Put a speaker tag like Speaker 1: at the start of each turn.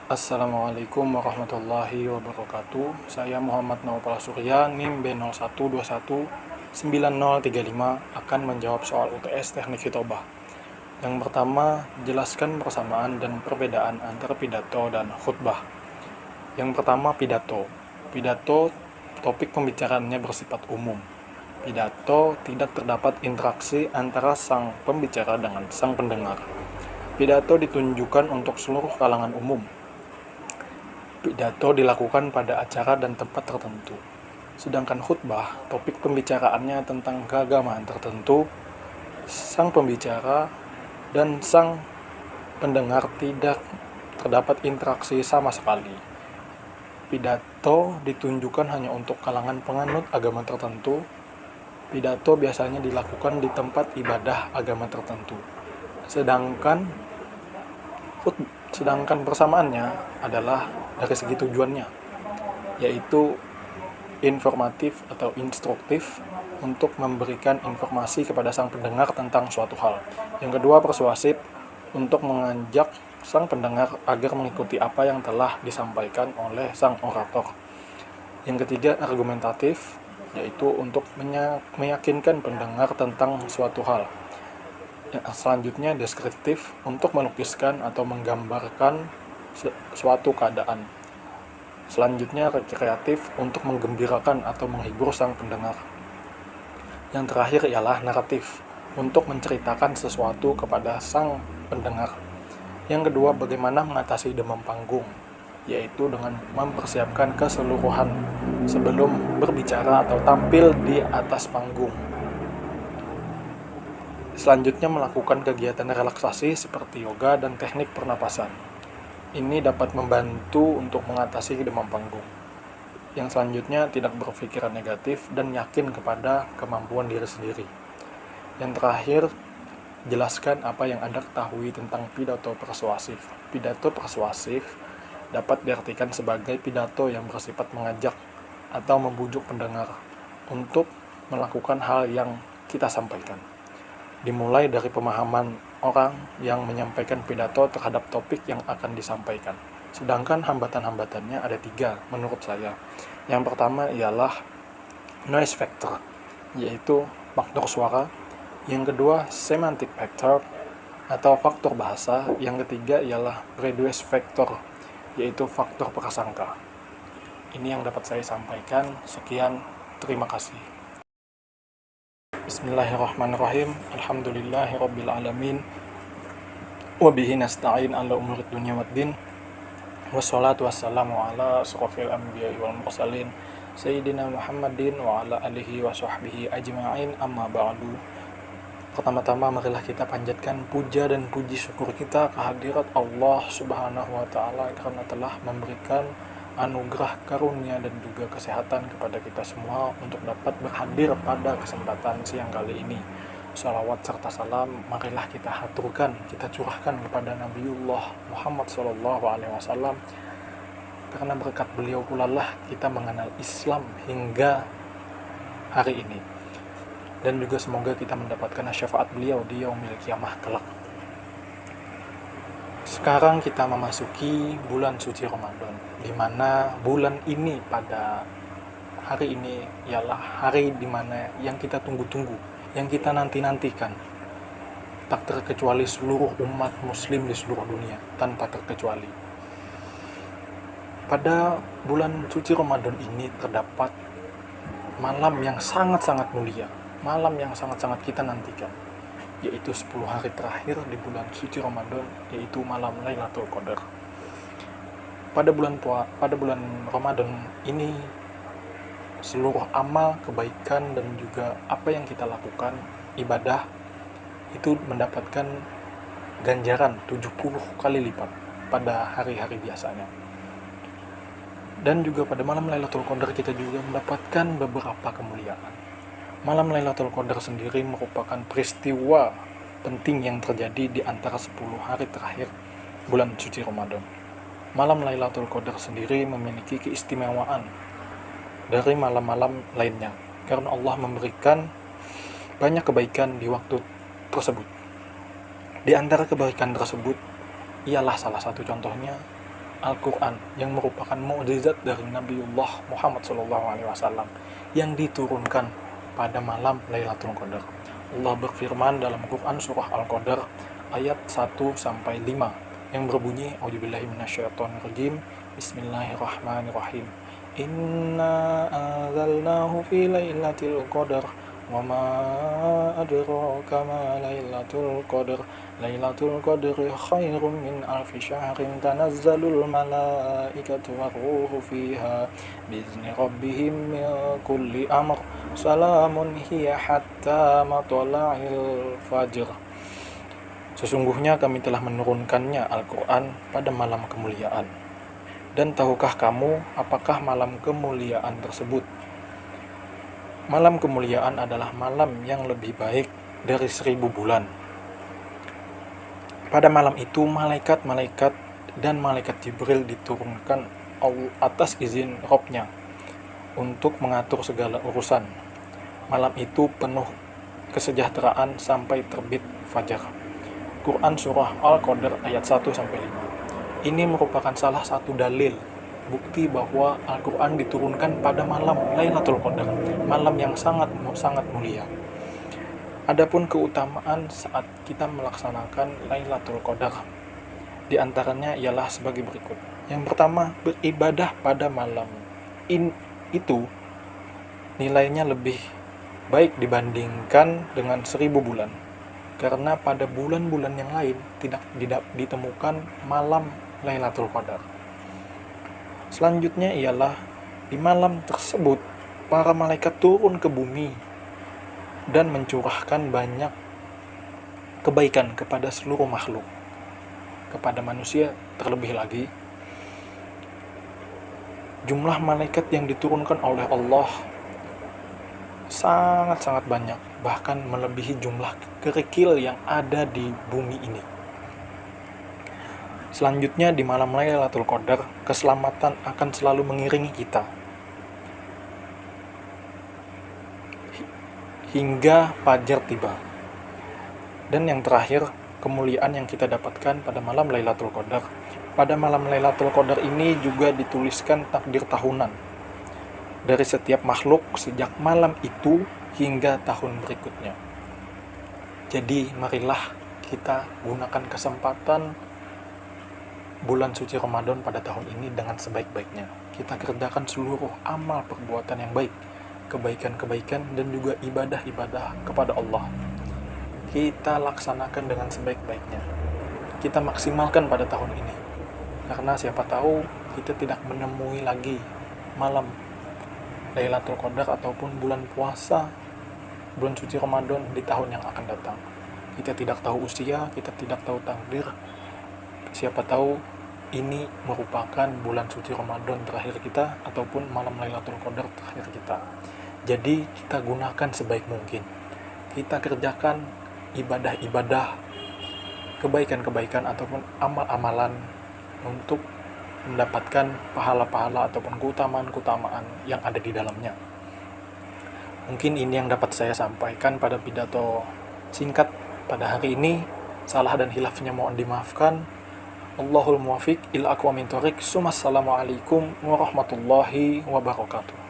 Speaker 1: Assalamualaikum warahmatullahi wabarakatuh. Saya Muhammad Naufal Surya, NIM B01219035 akan menjawab soal UTS Teknik Khitobah. Yang pertama, jelaskan persamaan dan perbedaan antara pidato dan khutbah. Yang pertama, pidato. Pidato, topik pembicaraannya bersifat umum. Pidato tidak terdapat interaksi antara sang pembicara dengan sang pendengar. Pidato ditunjukkan untuk seluruh kalangan umum. Pidato dilakukan pada acara dan tempat tertentu. Sedangkan khutbah, topik pembicaraannya tentang keagamaan tertentu. Sang pembicara dan sang pendengar tidak terdapat interaksi sama sekali. Pidato ditunjukkan hanya untuk kalangan penganut agama tertentu. Pidato biasanya dilakukan di tempat ibadah agama tertentu. Sedangkan persamaannya adalah dari segi tujuannya, yaitu informatif atau instruktif untuk memberikan informasi kepada sang pendengar tentang suatu hal. Yang kedua, persuasif untuk mengajak sang pendengar agar mengikuti apa yang telah disampaikan oleh sang orator. Yang ketiga, argumentatif, yaitu untuk meyakinkan pendengar tentang suatu hal. Selanjutnya, deskriptif untuk melukiskan atau menggambarkan suatu keadaan. Selanjutnya, rekreatif untuk menggembirakan atau menghibur sang pendengar. Yang terakhir ialah naratif untuk menceritakan sesuatu kepada sang pendengar. Yang kedua, bagaimana mengatasi demam panggung, yaitu dengan mempersiapkan keseluruhan sebelum berbicara atau tampil di atas panggung. Selanjutnya, melakukan kegiatan relaksasi seperti yoga dan teknik pernapasan. Ini dapat membantu untuk mengatasi demam panggung. Yang selanjutnya, tidak berpikiran negatif dan yakin kepada kemampuan diri sendiri. Yang terakhir, jelaskan apa yang Anda ketahui tentang pidato persuasif. Pidato persuasif dapat diartikan sebagai pidato yang bersifat mengajak atau membujuk pendengar untuk melakukan hal yang kita sampaikan. Dimulai dari pemahaman orang yang menyampaikan pidato terhadap topik yang akan disampaikan. Sedangkan hambatan-hambatannya ada 3 menurut saya. Yang pertama ialah noise factor, yaitu faktor suara. Yang kedua, semantic factor atau faktor bahasa. Yang ketiga ialah prejudice factor, yaitu faktor prasangka. Ini yang dapat saya sampaikan. Sekian, terima kasih. Bismillahirrahmanirrahim. Alhamdulillahirabbil alamin. Wa bihi nasta'in 'ala umurid dunya waddin. Wassalatu wassalamu ala asyrofil anbiya'i wal mursalin sayyidina Muhammadin wa ala alihi wa sahbihi ajma'in, amma ba'du. Pertama-tama marilah kita panjatkan puja dan puji syukur kita kehadirat Allah Subhanahu wa taala karena telah memberikan anugerah karunia dan juga kesehatan kepada kita semua untuk dapat berhadir pada kesempatan siang kali ini. Salawat serta salam marilah kita haturkan, kita curahkan kepada Nabiullah Muhammad SAW, karena berkat beliau pula lah kita mengenal Islam hingga hari ini. Dan juga semoga kita mendapatkan syafaat beliau di yaumil qiyamah kelak. Sekarang kita memasuki bulan suci Ramadan, di mana bulan ini pada hari ini ialah hari di mana yang kita tunggu-tunggu, yang kita nanti-nantikan, tak terkecuali seluruh umat muslim di seluruh dunia, tanpa terkecuali. Pada bulan suci Ramadan ini terdapat malam yang sangat-sangat mulia, malam yang sangat-sangat kita nantikan, yaitu 10 hari terakhir di bulan suci Ramadan, yaitu malam Lailatul Qadar. Pada bulan Ramadan ini, seluruh amal kebaikan dan juga apa yang kita lakukan, ibadah, itu mendapatkan ganjaran 70 kali lipat pada hari-hari biasanya. Dan juga pada malam Lailatul Qadar kita juga mendapatkan beberapa kemuliaan. Malam Lailatul Qadar sendiri merupakan peristiwa penting yang terjadi di antara 10 hari terakhir bulan suci Ramadan. Malam Lailatul Qadar sendiri memiliki keistimewaan dari malam-malam lainnya, karena Allah memberikan banyak kebaikan di waktu tersebut. Di antara kebaikan tersebut ialah salah satu contohnya Al-Quran yang merupakan mukjizat dari Nabiullah Muhammad SAW yang diturunkan pada malam Lailatul Qadar. Allah berfirman dalam Quran surah Al-Qadar ayat 1-5 yang berbunyi A'udzubillahi minasyaitonirrajim. Bismillahirrahmanirrahim. Inna anzalnahu fi lailatul qadar wa ma adraka ma lailatul qadar. Lailatul qadri khairum min alfi syahrin tanazzalul malaikatu war-ruhu fiha biizni rabbihim min kulli amr salamun hiya hatta matla'il fajr. Sesungguhnya kami telah menurunkannya Al-Quran pada malam kemuliaan. Dan tahukah kamu apakah malam kemuliaan tersebut? Malam kemuliaan adalah malam yang lebih baik dari 1000 bulan. Pada malam itu malaikat-malaikat dan malaikat Jibril diturunkan atas izin Rabb-nya untuk mengatur segala urusan. Malam itu penuh kesejahteraan sampai terbit fajar. Quran surah Al-Qadar ayat 1-5. Ini merupakan salah satu dalil bukti bahwa Al-Quran diturunkan pada malam Lailatul Qadar, malam yang sangat mulia. Adapun keutamaan saat kita melaksanakan Lailatul Qadar, di antaranya ialah sebagai berikut. Yang pertama, beribadah pada malam itu nilainya lebih baik dibandingkan dengan 1000 bulan. Karena pada bulan-bulan yang lain tidak ditemukan malam Lailatul Qadar. Selanjutnya ialah di malam tersebut para malaikat turun ke bumi dan mencurahkan banyak kebaikan kepada seluruh makhluk, kepada manusia terlebih lagi. Jumlah malaikat yang diturunkan oleh Allah sangat-sangat banyak, bahkan melebihi jumlah kerikil yang ada di bumi ini. Selanjutnya di malam Lailatul Qadar, keselamatan akan selalu mengiringi kita hingga fajar tiba. Dan yang terakhir, kemuliaan yang kita dapatkan pada malam Lailatul Qadar. Pada malam Lailatul Qadar ini juga dituliskan takdir tahunan dari setiap makhluk sejak malam itu hingga tahun berikutnya. Jadi marilah kita gunakan kesempatan bulan suci Ramadan pada tahun ini dengan sebaik-baiknya. Kita kerjakan seluruh amal perbuatan yang baik, kebaikan-kebaikan dan juga ibadah-ibadah kepada Allah. Kita laksanakan dengan sebaik-baiknya. Kita maksimalkan pada tahun ini. Karena siapa tahu kita tidak menemui lagi malam Lailatul Qadar ataupun bulan puasa, bulan suci Ramadan di tahun yang akan datang. Kita tidak tahu usia, kita tidak tahu takdir. Siapa tahu ini merupakan bulan suci Ramadan terakhir kita ataupun malam Lailatul Qadar terakhir kita. Jadi kita gunakan sebaik mungkin. Kita kerjakan ibadah-ibadah, kebaikan-kebaikan ataupun amal-amalan untuk mendapatkan pahala-pahala ataupun keutamaan-keutamaan yang ada di dalamnya. Mungkin ini yang dapat saya sampaikan pada pidato singkat pada hari ini. Salah dan hilafnya mohon dimaafkan. Allahul muwafiq ila aqwamit thoriq. Assalamualaikum warahmatullahi wabarakatuh.